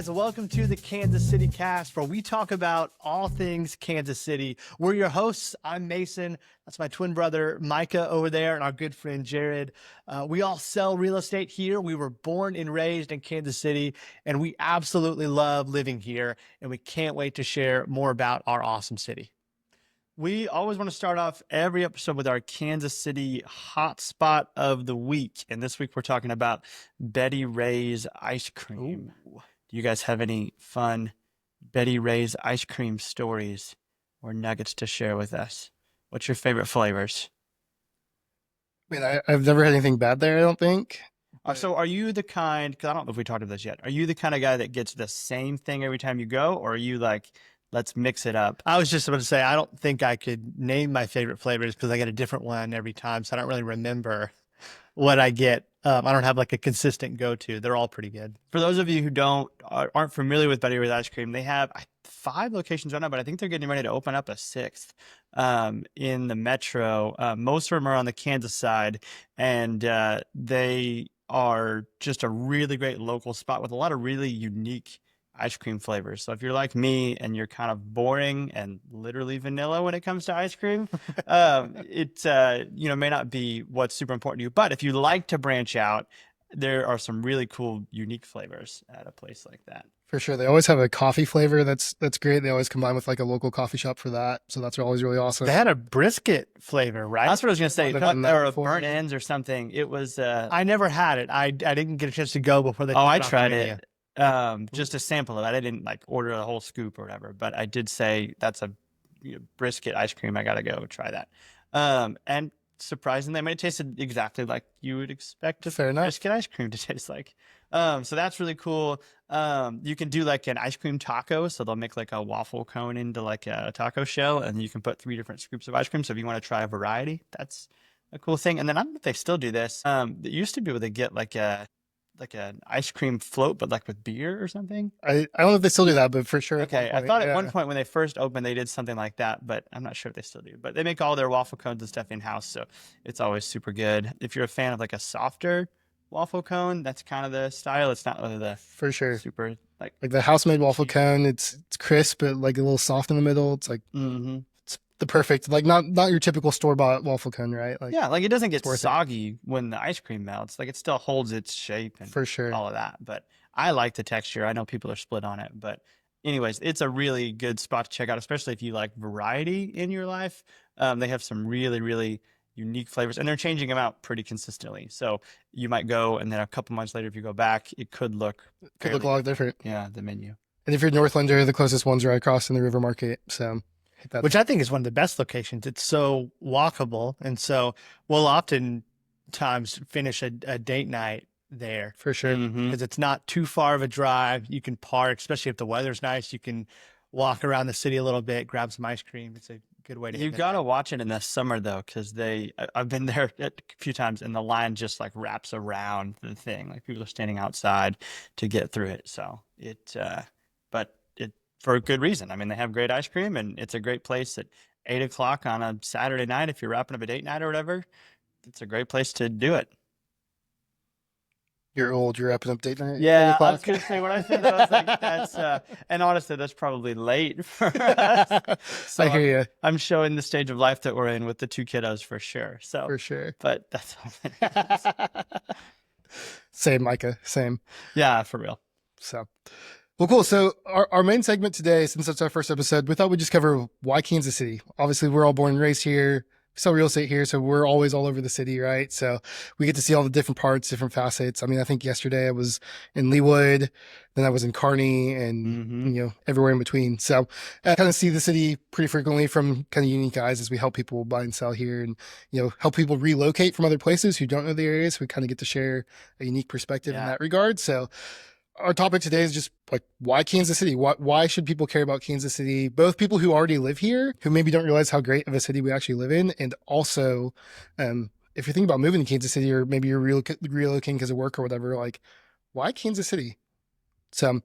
guys. Welcome to the Kansas City Cast, where we talk about all things Kansas City. We're your hosts. I'm Mason. That's my twin brother, Micah, over there, and our good friend, Jared. We all sell real estate here. We were born and raised in Kansas City, and we absolutely love living here, and we can't wait to share more about our awesome city. We always want to start off every episode with our Kansas City hotspot of the week. And this week we're talking about Betty Ray's ice cream. Ooh. Do you guys have any fun Betty Ray's ice cream stories or nuggets to share with us? What's your favorite flavors? I mean, I've never had anything bad there, I don't think. So are you the kind, because I don't know if we talked about this yet, are you the kind of guy that gets the same thing every time you go? Or are you like, let's mix it up? I was just about to say, I don't think I could name my favorite flavors because I get a different one every time. So I don't really remember what I get. I don't have like a consistent go-to. They're all pretty good. For those of you who aren't familiar with Betty Ray's ice cream, they have 5 locations right now, but I think they're getting ready to open up a 6th in the metro. Most of them are on the Kansas side, and they are just a really great local spot with a lot of really unique ice cream flavors. So if you're like me and you're kind of boring and literally vanilla when it comes to ice cream, it may not be what's super important to you. But if you like to branch out, there are some really cool, unique flavors at a place like that. For sure. They always have a coffee flavor that's great. They always combine with like a local coffee shop for that. So that's always really awesome. They had a brisket flavor, right? That's what I was going to say. Or a burnt ends or something. It was... I never had it. I didn't get a chance to go before they... Oh, I tried it. Just a sample of it. I didn't like order a whole scoop or whatever, but I did say that's a brisket ice cream. I got to go try that. And surprisingly, I mean, it tasted exactly like you would expect a brisket ice cream to taste like. So that's really cool. You can do like an ice cream taco. So they'll make like a waffle cone into like a taco shell, and you can put 3 different scoops of ice cream. So if you want to try a variety, that's a cool thing. And then I don't know if they still do this. It used to be where they get like an ice cream float, but like with beer or something. I don't know if they still do that, but for sure. Okay. I thought at one point when they first opened, they did something like that, but I'm not sure if they still do. But they make all their waffle cones and stuff in-house, so it's always super good. If you're a fan of like a softer waffle cone, that's kind of the style. It's not really the for sure super like the house-made waffle cone. It's crisp, but like a little soft in the middle. It's like it's the perfect, like not your typical store-bought waffle cone, right? Like, yeah, like it doesn't get soggy when the ice cream melts. Like it still holds its shape and for sure all of that. But I like the texture. I know people are split on it, but anyways, it's a really good spot to check out, especially if you like variety in your life. They have some really, really unique flavors, and they're changing them out pretty consistently. So you might go, and then a couple months later, if you go back, it could look a lot different. Yeah, the menu. And if you're Northlander, the closest one's right across in the River Market. So, which I think is one of the best locations. It's so walkable, and so we'll oftentimes finish a date night there for sure because it's not too far of a drive. You can park, especially if the weather's nice. You can walk around the city a little bit, grab some ice cream. It's a good way to. You got to watch it in the summer though, because I've been there a few times, and the line just like wraps around the thing. Like people are standing outside to get through it. So but it for a good reason. I mean, they have great ice cream, and it's a great place at 8 o'clock on a Saturday night if you're wrapping up a date night or whatever. It's a great place to do it. You're old. You're wrapping up date night. Yeah, I was gonna say when I said that, I was like, that's and honestly, that's probably late for us. So I hear you. I'm showing the stage of life that we're in with the 2 kiddos for sure. So for sure, but that's all. Same, Micah. Same. Yeah, for real. So, well, cool. So our main segment today, since it's our first episode, we thought we'd just cover why Kansas City. Obviously, we're all born and raised here. We sell real estate here, so we're always all over the city, right? So we get to see all the different parts, different facets. I mean, I think yesterday I was in Leawood, then I was in Kearney, and everywhere in between. So I kind of see the city pretty frequently from kind of unique eyes as we help people buy and sell here, and help people relocate from other places who don't know the area. So we kind of get to share a unique perspective in that regard. So our topic today is just like, why Kansas City? Why should people care about Kansas City? Both people who already live here, who maybe don't realize how great of a city we actually live in. And also, if you're thinking about moving to Kansas City, or maybe you're relocating because of work or whatever, like, why Kansas City? So,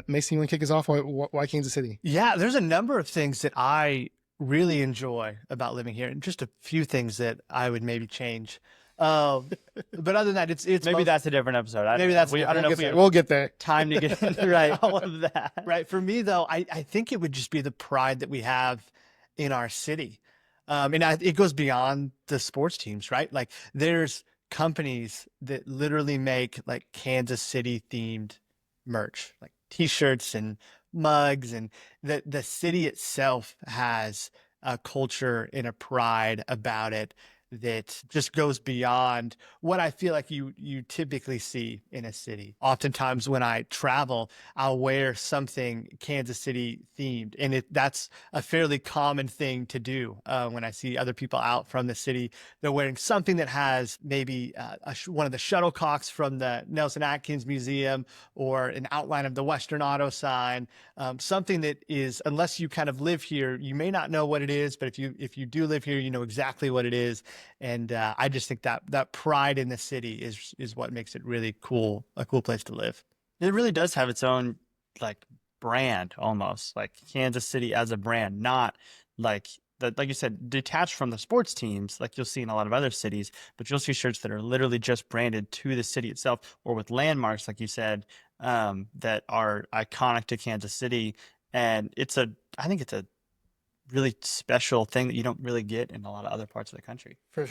Mason, you want to kick us off? Why Kansas City? Yeah, there's a number of things that I really enjoy about living here, and just a few things that I would maybe change. But other than that, it's Maybe most, that's a different episode. Maybe that's I don't know if we have We'll get there. time to get into Right. all of that. right. For me, though, I think it would just be the pride that we have in our city. It goes beyond the sports teams, right? Like there's companies that literally make like Kansas City themed merch, like t-shirts and mugs, and the city itself has a culture and a pride about it that just goes beyond what I feel like you typically see in a city. Oftentimes when I travel, I'll wear something Kansas City themed, and that's a fairly common thing to do. When I see other people out from the city, they're wearing something that has maybe one of the shuttlecocks from the Nelson Atkins Museum, or an outline of the Western Auto sign, something that is, unless you kind of live here, you may not know what it is, but if you do live here, you know exactly what it is. And I just think that pride in the city is what makes it really cool, a cool place to live. It really does have its own like brand almost, like Kansas City as a brand, not like like you said, detached from the sports teams, like you'll see in a lot of other cities, but you'll see shirts that are literally just branded to the city itself, or with landmarks, like you said, that are iconic to Kansas City. And I think it's a really special thing that you don't really get in a lot of other parts of the country. For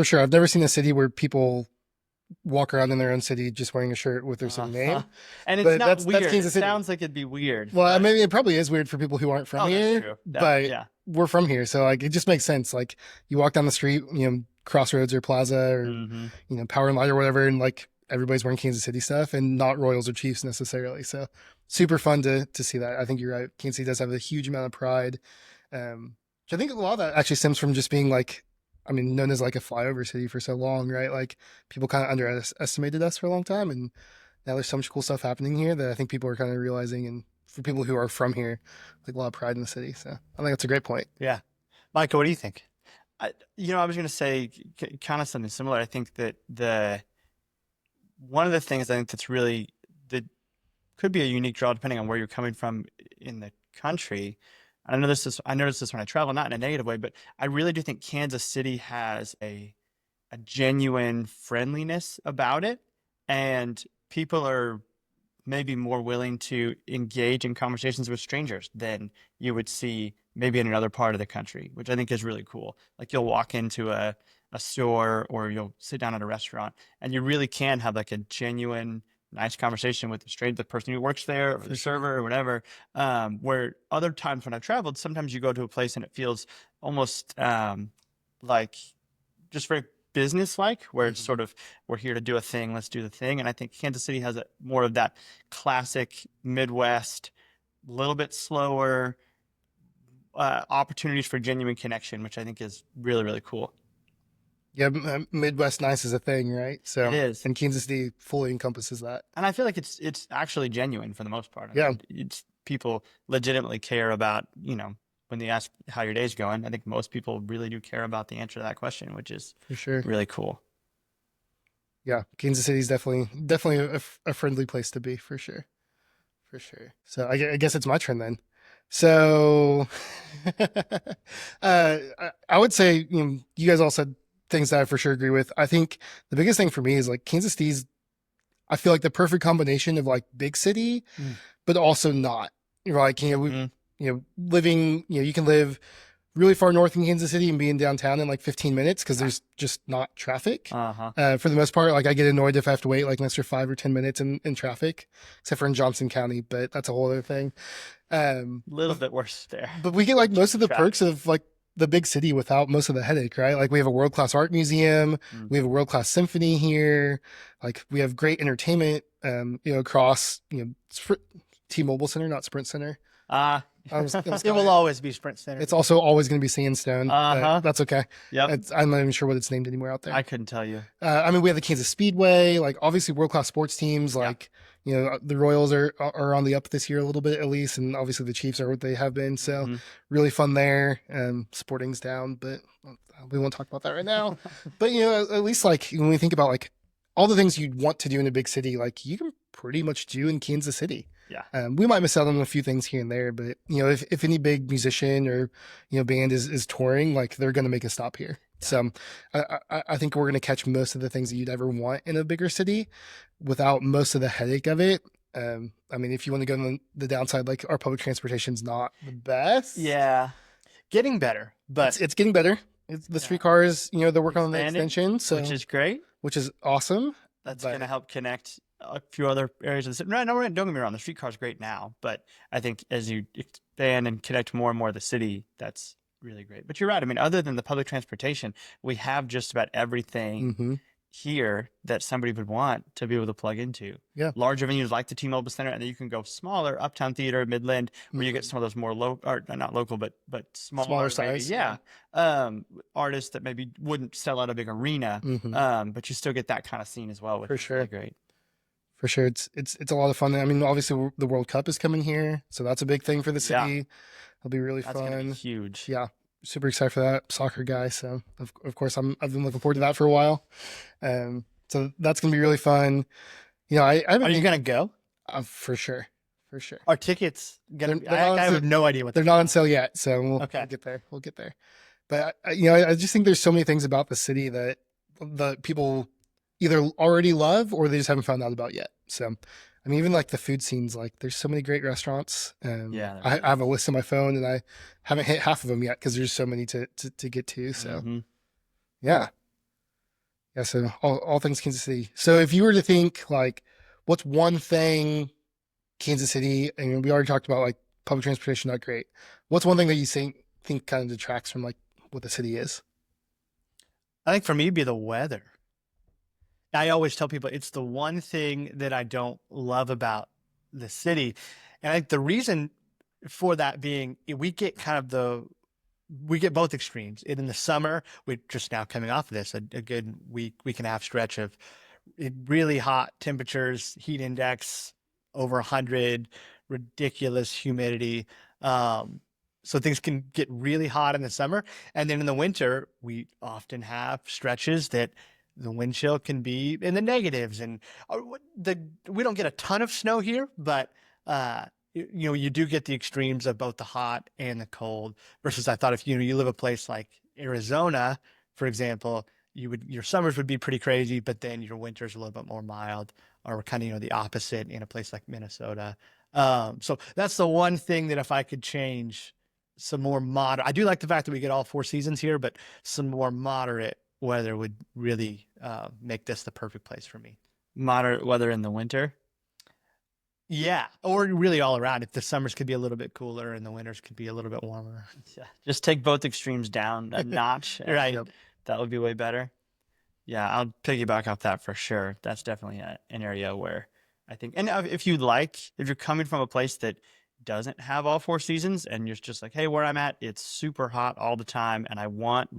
sure. I've never seen a city where people walk around in their own city just wearing a shirt with their same name. And it's But not that's weird. Kansas It City. sounds like it'd be weird. Well, I but- mean, it probably is weird for people who aren't from Oh, that's here, true. but yeah. we're from here, so like it just makes sense. Like you walk down the street, Crossroads or Plaza or Mhm. Power and Light or whatever, and like everybody's wearing Kansas City stuff, and not Royals or Chiefs necessarily. So super fun to see that. I think you're right. Kansas City does have a huge amount of pride. Which I think a lot of that actually stems from just being known as like a flyover city for so long, right? Like people kind of underestimated us for a long time, and now there's so much cool stuff happening here that I think people are kind of realizing. And for people who are from here, like a lot of pride in the city. So I think that's a great point. Yeah. Micah, what do you think? I was going to say kind of something similar. I think that one of the things I think that could be a unique draw depending on where you're coming from in the country. I noticed this when I travel, not in a negative way, but I really do think Kansas City has a genuine friendliness about it, and people are maybe more willing to engage in conversations with strangers than you would see maybe in another part of the country, which I think is really cool. Like you'll walk into a store, or you'll sit down at a restaurant, and you really can have like a genuine nice conversation with the person who works there, or the server or whatever. Where other times when I've traveled, sometimes you go to a place and it feels almost like just very business-like, where it's sort of, we're here to do a thing, let's do the thing. And I think Kansas City has more of that classic Midwest, a little bit slower opportunities for genuine connection, which I think is really, really cool. Yeah, Midwest nice is a thing, right? So It is. and Kansas City fully encompasses that. And I feel like it's actually genuine for the most part. Yeah. It's people legitimately care about, when they ask how your day's going. I think most people really do care about the answer to that question, which is For sure. really cool. Yeah, Kansas City is definitely a friendly place to be, for sure. For sure. So I guess it's my turn then. So I would say, you guys all said things that I for sure agree with. I think the biggest thing for me is like Kansas City's, I feel like the perfect combination of like big city, but also not. You're like, living, you can live really far north in Kansas City and be in downtown in like 15 minutes because there's just not traffic. For the most part, like I get annoyed if I have to wait like an extra 5 or 10 minutes in traffic, except for in Johnson County, but that's a whole other thing. A little bit worse there. But we get like most of the perks of like the big city without most of the headache, right? Like we have a world-class art museum, we have a world-class symphony here, like we have great entertainment, across, T-Mobile Center, not Sprint Center. It will always be Sprint Center. It's also always going to be Sandstone. That's okay. Yep. I'm not even sure what it's named anymore out there. I couldn't tell you. We have the Kansas Speedway, like obviously world-class sports teams, like, the Royals are on the up this year a little bit at least, and obviously the Chiefs are what they have been. So really fun there. Sporting's down, but we won't talk about that right now. But, at least like when we think about like all the things you'd want to do in a big city, like you can pretty much do in Kansas City. Yeah. We might miss out on a few things here and there, but if any big musician or band is touring, like they're going to make a stop here. So I think we're going to catch most of the things that you'd ever want in a bigger city without most of the headache of it. I mean, if you want to go on the downside, like our public transportation's not the best. Yeah, getting better, but It's getting better. The yeah, streetcars, they're working on the expanding, extension, which so is great. which is awesome. That's going to But help connect a few other areas of the city. No, don't get me wrong, the streetcar's great now, but I think as you expand and connect more and more of the city, that's really great. But you're right. I mean, other than the public transportation, we have just about everything hmm here that somebody would want to be able to plug into. yeah, Larger venues like the T-Mobile Center, and then you can go smaller, Uptown Theater, Midland, where you get mhm. some of those more low, or not local, but Smaller smaller, maybe, size. yeah, artists that maybe wouldn't sell out a big arena, hmm but you still get that kind of scene as well, which For is really sure. great. For sure. It's a lot of fun. I mean, obviously the World Cup is coming here, so that's a big thing for the Yeah, city. It'll be really that's gonna be fun. huge. Yeah, super excited for that. Soccer guy, so of course I've been looking forward to that for a while. So that's gonna be really fun. I Are haven't you been gonna go? for sure, for sure. Are tickets gonna They're, be? they're not I on, have no idea what they're they're not on sale yet, so we'll Okay. get there. We'll get there. But I just think there's so many things about the city that the people either already love or they just haven't found out about yet. So, I mean, even like the food scenes, like there's so many great restaurants. Yeah, I, there I have a is. list on my phone and I haven't hit half of them yet because there's so many to get to. So, Hmm. yeah. Yeah. So, all things Kansas City. So, if you were to think like, what's one thing Kansas City, and we already talked about like public transportation, not great. What's one thing that you think kind of detracts from like what the city is? I think for me, it'd be the weather. I always tell people it's the one thing that I don't love about the city. And I think the reason for that being we get kind of we get both extremes. And in the summer, we're just now coming off of this, a good week and a half stretch of really hot temperatures, heat index over 100, ridiculous humidity. So things can get really hot in the summer. And then in the winter, we often have stretches that the wind chill can be in the negatives. And we don't get a ton of snow here, but you do get the extremes of both the hot and the cold. Versus, I thought if you live a place like Arizona, for example, your summers would be pretty crazy, but then your winters are a little bit more mild, or kind of the opposite in a place like Minnesota. So that's the one thing that if I could change, some more moderate. I do like the fact that we get all 4 seasons here, but some more moderate weather would really make this the perfect place for me. Moderate weather in the winter. Yeah, or really all around. If the summers could be a little bit cooler and the winters could be a little bit warmer. Yeah. Just take both extremes down a notch. And Right. Yep. that would be way better. Yeah, I'll piggyback off that for sure. That's definitely an area where I think, and if if you're coming from a place that doesn't have all 4 seasons and you're just like, hey, where I'm at, it's super hot all the time, and I want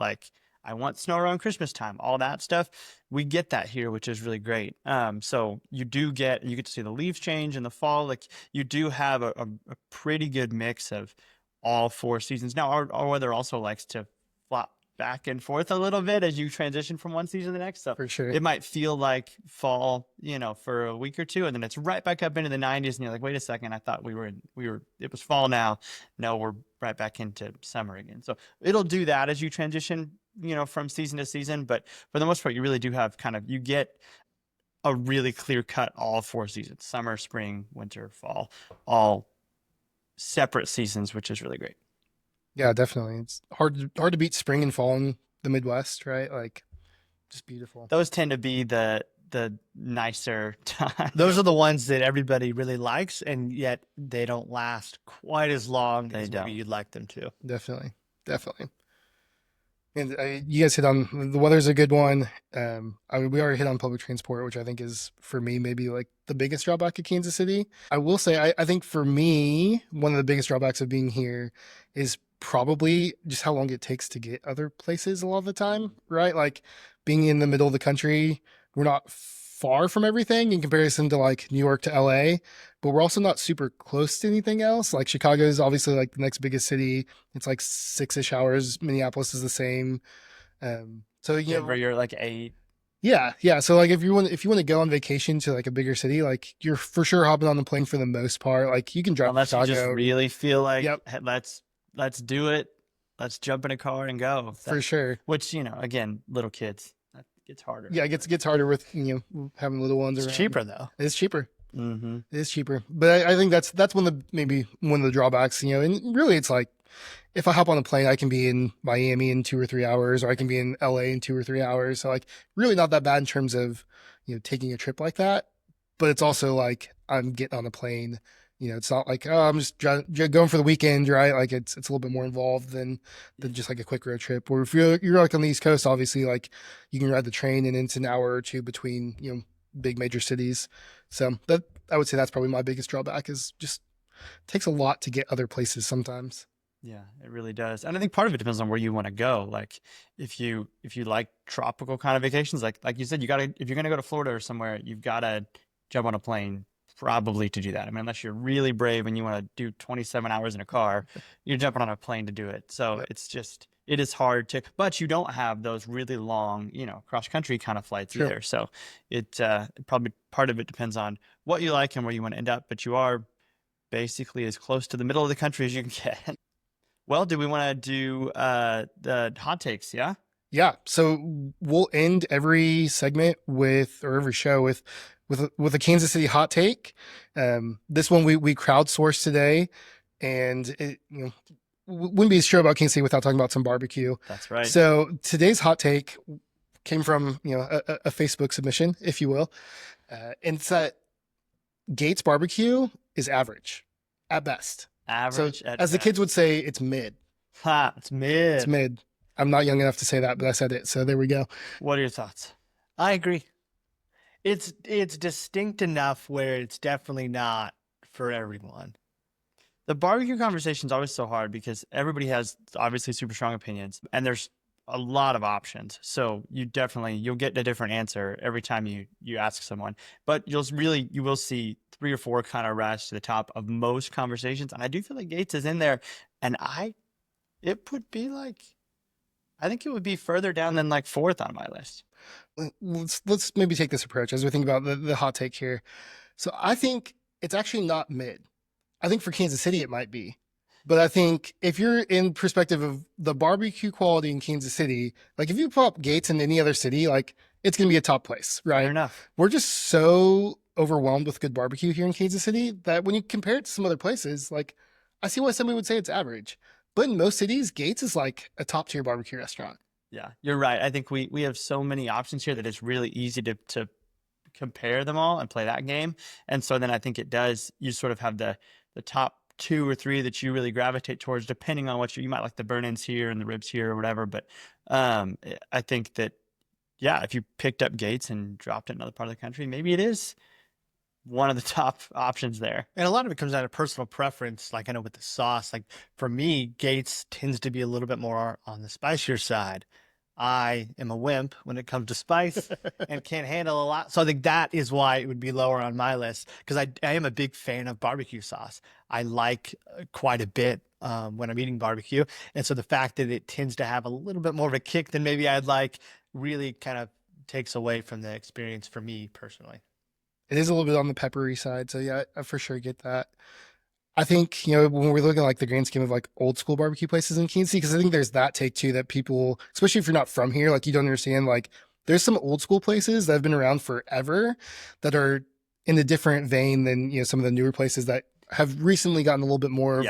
snow around Christmas time, all that stuff. We get that here, which is really great. So you get to see the leaves change in the fall. Like you do have a pretty good mix of all 4 seasons. Now our weather also likes to flop back and forth a little bit as you transition from one season to the next. So For sure. it might feel like fall, for a week or two, and then it's right back up into the 90s, and you're like, wait a second, I thought it was fall now. No, we're right back into summer again. So it'll do that as you transition, from season to season. But for the most part, you really do have you get a really clear cut all 4 seasons: summer, spring, winter, fall, all separate seasons, which is really great. Yeah, definitely. It's hard to beat spring and fall in the Midwest, right? Like just beautiful. Those tend to be the nicer times. Those are the ones that everybody really likes, and yet they don't last quite as long They as don't. maybe you'd like them to. Definitely. Definitely. And you guys hit on the weather's a good one. We already hit on public transport, which I think is for me maybe like the biggest drawback of Kansas City. I will say I think for me one of the biggest drawbacks of being here is probably just how long it takes to get other places a lot of the time, right? Like being in the middle of the country, we're not far from everything in comparison to like New York to LA, but we're also not super close to anything else. Like Chicago is obviously like the next biggest city. It's like 6-ish hours. Minneapolis is the same. So Denver, you're like 8. yeah. So like if you want to go on vacation to like a bigger city, like you're for sure hopping on the plane for the most part. Like you can drive to Unless you just Chicago. really feel like, Yep. hey, let's do it. let's jump in a car and go. For sure. Which, again, little kids, that gets harder. Yeah, it gets harder with having little ones It's around. cheaper though. It's cheaper. Mm-hmm. It is cheaper, but I think that's maybe one of the drawbacks. And really, it's like if I hop on a plane, I can be in Miami in 2 or 3 hours, or I can be in LA in 2 or 3 hours. So like, really not that bad in terms of taking a trip like that. But it's also like I'm getting on a plane. It's not like, oh, I'm just going for the weekend, right? Like it's a little bit more involved than just like a quick road trip. Or if you're like on the East Coast, obviously, like you can ride the train and it's an hour or two between big major cities. So that I would say that's probably my biggest drawback, is just takes a lot to get other places sometimes. Yeah, it really does. And I think part of it depends on where you want to go. Like if you like tropical kind of vacations, like you said, if you're gonna go to Florida or somewhere, you've gotta jump on a plane probably to do that. I mean, unless you're really brave and you want to do 27 hours in a car, you're jumping on a plane to do it. So Yep. it is hard to, but you don't have those really long, cross country kind of flights Sure. either. So it probably part of it depends on what you like and where you want to end up, but you are basically as close to the middle of the country as you can get. Well, do we want to do the hot takes? Yeah. Yeah. So we'll end every segment or every show with a Kansas City hot take. This one we crowdsourced today, and it wouldn't be a show about Kansas City without talking about some barbecue. That's right. So today's hot take came from a Facebook submission, if you will, and it's that Gates barbecue is average at best. Average. So as the kids would say, it's mid. Ha, it's mid. It's mid. I'm not young enough to say that, but I said it. So there we go. What are your thoughts? I agree. It's distinct enough where it's definitely not for everyone. The barbecue conversation is always so hard because everybody has obviously super strong opinions, and there's a lot of options. So you'll get a different answer every time you ask someone. But you will see 3 or 4 kind of rise to the top of most conversations. And I do feel like Gates is in there, and it would be like, I think it would be further down than like 4th on my list. Let's maybe take this approach as we think about the hot take here. So I think it's actually not mid. I think for Kansas City it might be, but I think if you're in perspective of the barbecue quality in Kansas City, like if you put up Gates in any other city, like it's going to be a top place, right? Fair enough. We're just so overwhelmed with good barbecue here in Kansas City that when you compare it to some other places, like I see why somebody would say it's average, but in most cities, Gates is like a top tier barbecue restaurant. Yeah, you're right. I think we have so many options here that it's really easy to compare them all and play that game. And so then I think you sort of have the top 2 or 3 that you really gravitate towards, depending on what you might like the burn-ins here and the ribs here or whatever. But I think that, yeah, if you picked up Gates and dropped it in another part of the country, maybe it is one of the top options there. And a lot of it comes down to personal preference. Like I know with the sauce, like for me, Gates tends to be a little bit more on the spicier side. I am a wimp when it comes to spice and can't handle a lot. So I think that is why it would be lower on my list, because I am a big fan of barbecue sauce. I like quite a bit when I'm eating barbecue. And so the fact that it tends to have a little bit more of a kick than maybe I'd like really kind of takes away from the experience for me personally. It is a little bit on the peppery side. So yeah, I for sure get that. I think, when we're looking at like the grand scheme of like old school barbecue places in Kansas City, because I think there's that take too that people, especially if you're not from here, like you don't understand, like there's some old school places that have been around forever that are in a different vein than, some of the newer places that have recently gotten a little bit more of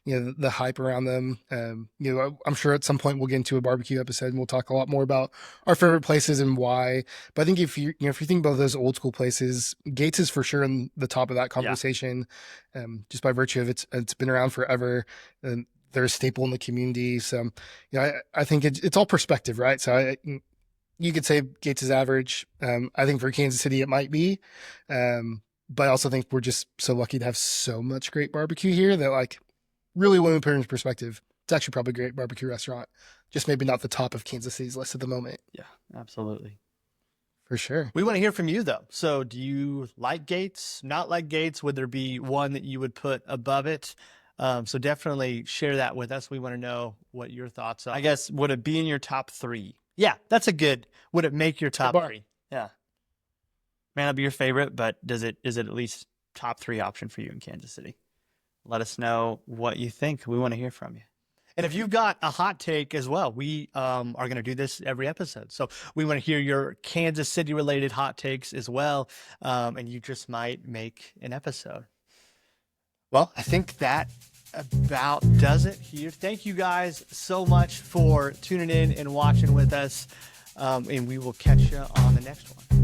the hype around them. I'm sure at some point we'll get into a barbecue episode and we'll talk a lot more about our favorite places and why. But I think if you think about those old school places, Gates is for sure in the top of that conversation, just by virtue of it's been around forever and they're a staple in the community. So, I think it's all perspective, right? So you could say Gates is average. I think for Kansas City it might be. But I also think we're just so lucky to have so much great barbecue here that like, really, when we put it into perspective, it's actually probably a great barbecue restaurant. Just maybe not the top of Kansas City's list at the moment. Yeah, absolutely. For sure. We want to hear from you though. So do you like Gates, not like Gates? Would there be one that you would put above it? So definitely share that with us. We want to know what your thoughts are. I guess, would it be in your top 3? Yeah, that's would it make your top 3? Yeah. May not be your favorite, but is it at least top 3 option for you in Kansas City? Let us know what you think. We want to hear from you. And if you've got a hot take as well, we are going to do this every episode. So we want to hear your Kansas City related hot takes as well. And you just might make an episode. Well, I think that about does it here. Thank you guys so much for tuning in and watching with us. And we will catch you on the next one.